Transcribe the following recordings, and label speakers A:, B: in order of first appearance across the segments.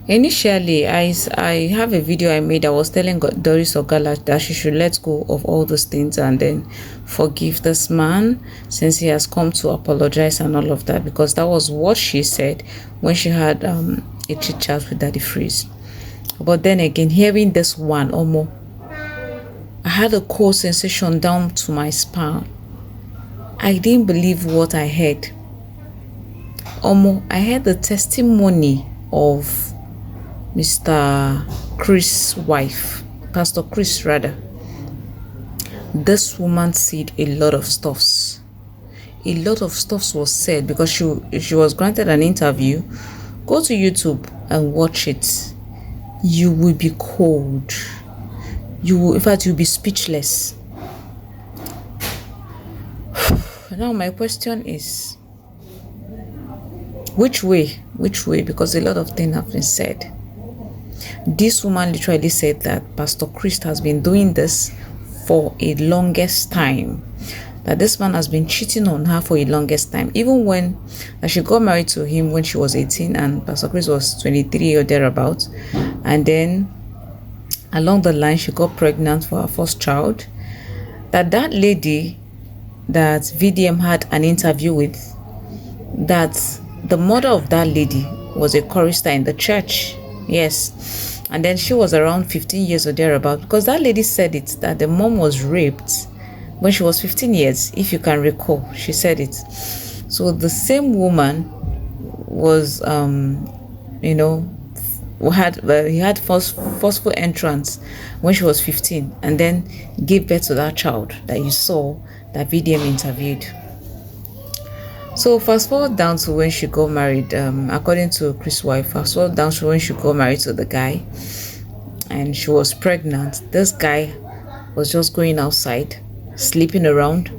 A: Initially, I have a video I made. I was telling Doris Ogala that she should let go of all those things and then forgive this man since he has come to apologize and all of that, because that was what she said when she had a chit chat with Daddy Freeze. But then again, hearing this one, Omo, I had a cold sensation down to my spine. I didn't believe what I heard. Omo, I heard the testimony of Mr. Chris' wife, Pastor Chris rather. This woman said a lot of stuffs. A lot of stuffs was said because she was granted an interview. Go to YouTube and watch it. You will be cold. In fact, you'll be speechless. Now my question is, which way? Because a lot of things have been said. This woman literally said that Pastor Christ has been doing this for a longest time. That this man has been cheating on her for a longest time. Even when she got married to him when she was 18 and Pastor Chris was 23 or thereabouts. And then along the line, she got pregnant for her first child. That lady that VDM had an interview with, that the mother of that lady was a chorister in the church. Yes. And then she was around 15 years or thereabout, because that lady said it, that the mom was raped when she was 15 years, if you can recall. She said it. So the same woman was, he had forceful entrance when she was 15, and then gave birth to that child that you saw that VDM interviewed. So fast forward down to when she got married, according to Chris' wife, fast forward down to when she got married to the guy and she was pregnant. This guy was just going outside, sleeping around,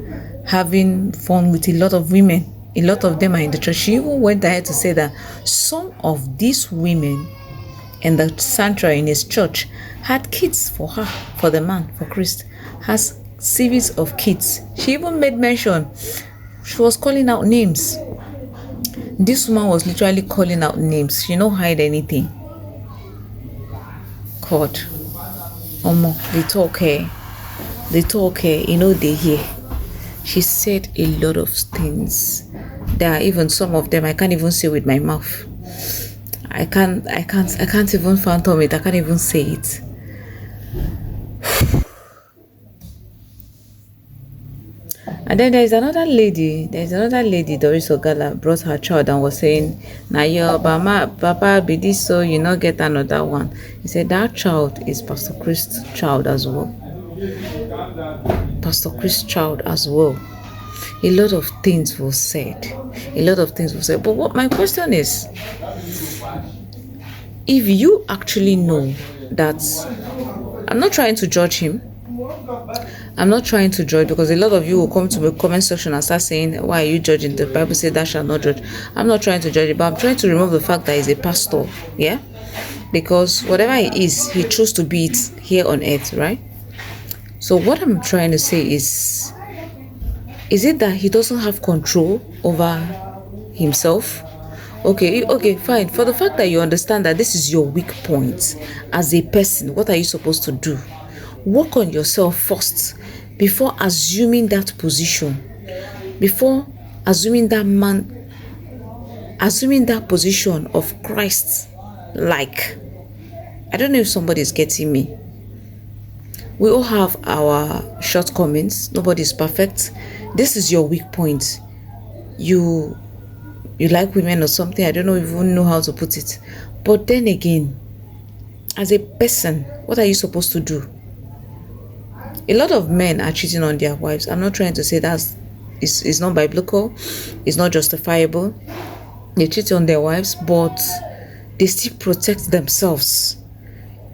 A: having fun with a lot of women. A lot of them are in the church. She even went ahead to say that some of these women in the sanctuary in his church had kids for her, for the man, for Christ, has series of kids. She even made mention. She was calling out names. This woman was literally calling out names. She don't hide anything. God. Omo, they talk here. They hear. She said a lot of things. There are even some of them I can't even say with my mouth. I can't even fathom it. I can't even say it. And then there's another lady, Doris Ogala, brought her child and was saying, "Now your papa be this, so you not get another one." He said that child is Pastor Christ's child as well. Pastor Christ's child as well. A lot of things were said. But what my question is, if you actually know that, I'm not trying to judge him. I'm not trying to judge, because a lot of you will come to the comment section and start saying, "Why are you judging? The Bible says thou shalt not judge." I'm not trying to judge it, but I'm trying to remove the fact that he's a pastor, yeah? Because whatever he is, he chose to be it here on earth, right? So what I'm trying to say is it that he doesn't have control over himself? Okay, fine. For the fact that you understand that this is your weak point as a person, what are you supposed to do? Work on yourself first before assuming that position, before assuming that position of Christ. Like, I don't know if somebody is getting me. We all have our shortcomings. Nobody is perfect. This is your weak point. You like women or something. I don't even know how to put it. But then again, as a person, what are you supposed to do? A lot of men are cheating on their wives. I'm not trying to say it's not biblical. It's not justifiable. They cheat on their wives, but they still protect themselves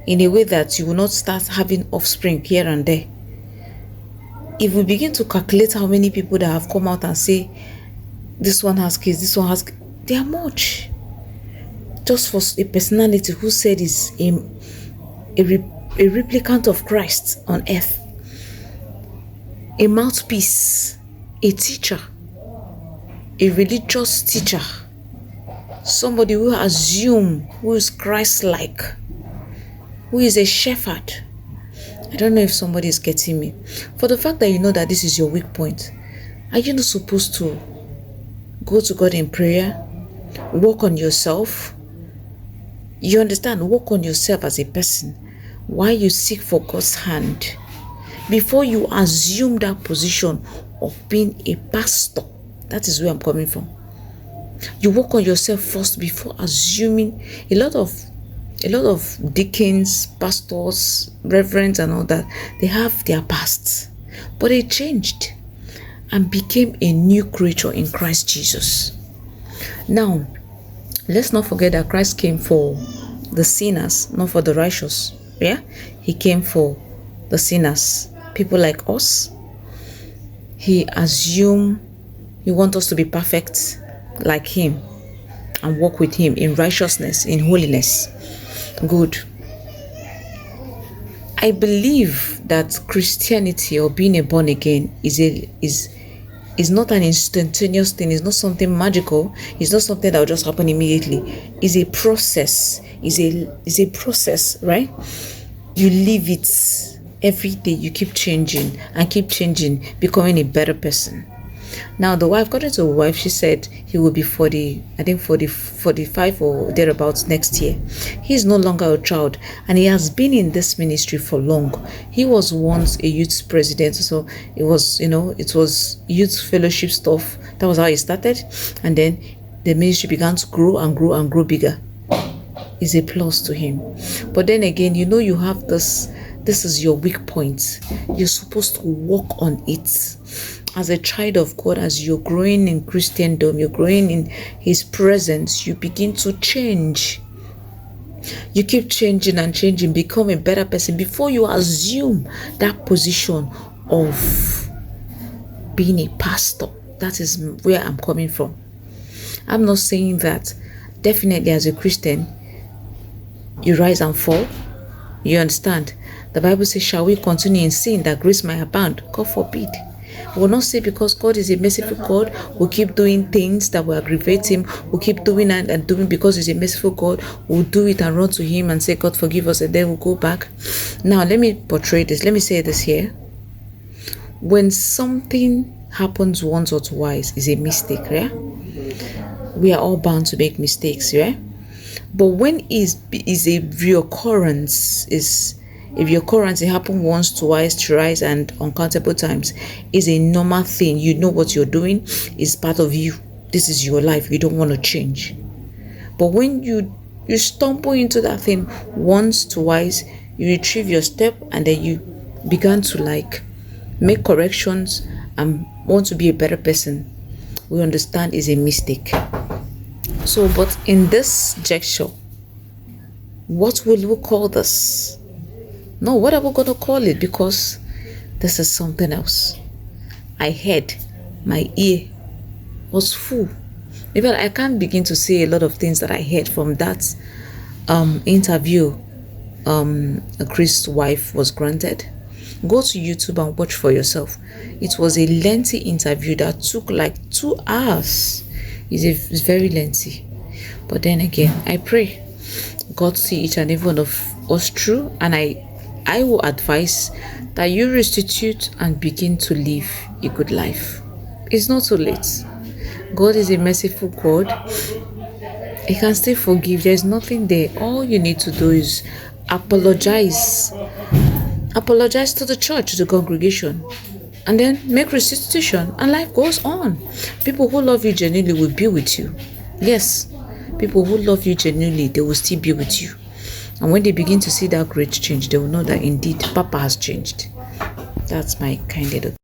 A: in a way that you will not start having offspring here and there. If we begin to calculate how many people that have come out and say, this one has kids, this one has kids, they are much. Just for a personality who said is a replicant of Christ on earth, a mouthpiece, a teacher, a religious teacher, Somebody who assume, who is Christ-like, who is a shepherd. I don't know if somebody is getting me. For the fact that you know that this is your weak point, are you not supposed to go to God in prayer, work on yourself? You understand? Work on yourself as a person while you seek for God's hand before you assume that position of being a pastor. That is where I'm coming from. You work on yourself first before assuming. A lot of deacons, pastors, reverends and all that, they have their past, but they changed and became a new creature in Christ Jesus. Now, let's not forget that Christ came for the sinners, not for the righteous. Yeah, he came for the sinners, people like us. He assumed he wants us to be perfect like him and walk with him in righteousness, in holiness. Good. I believe that Christianity or being a born again is not an instantaneous thing. It's not something magical. It's not something that will just happen immediately. It's a process. It's a process, right? You live it every day. You keep changing and keep changing, becoming a better person. Now, the wife, according to the wife, she said he will be 45 or thereabouts next year. He is no longer a child, and he has been in this ministry for long. He was once a youth president, so it was youth fellowship stuff. That was how he started, and then the ministry began to grow and grow and grow bigger. Is a plus to him. But then again, you have this is your weak point. You're supposed to work on it. As a child of God, as you're growing in Christendom, you're growing in his presence, you begin to change. You keep changing and changing, become a better person before you assume that position of being a pastor. That is where I'm coming from. I'm not saying that definitely as a Christian, you rise and fall. You understand? The Bible says, shall we continue in sin that grace might abound? God forbid. We will not say because God is a merciful God, we'll keep doing things that will aggravate him. We'll keep doing and doing because he's a merciful God. We'll do it and run to him and say, God forgive us, and then we'll go back. Now, let me portray this. Let me say this here. When something happens once or twice, is a mistake, right? We are all bound to make mistakes, right? But when is a reoccurrence, it happens once, twice, thrice, and uncountable times, is a normal thing. You know what you're doing is part of you. This is your life. You don't want to change. But when you stumble into that thing once, twice, you retrieve your step, and then you began to make corrections and want to be a better person, we understand is a mistake. So, but in this gesture, what will we call this? No, what are we going to call it? Because this is something else. I heard, my ear was full. Even I can't begin to say a lot of things that I heard from that interview Chris's wife was granted. Go to YouTube and watch for yourself. It was a lengthy interview that took 2 hours. It's very lengthy. But then again, I pray God see each and every one of us through, and I will advise that you restitute and begin to live a good life. It's not too late. God is a merciful God. He can still forgive. There's nothing there. All you need to do is apologize. Apologize to the church, to the congregation, and then make restitution, and life goes on. People who love you genuinely will be with you. Yes, people who love you genuinely, they will still be with you. And when they begin to see that great change, they will know that indeed Papa has changed. That's my kind of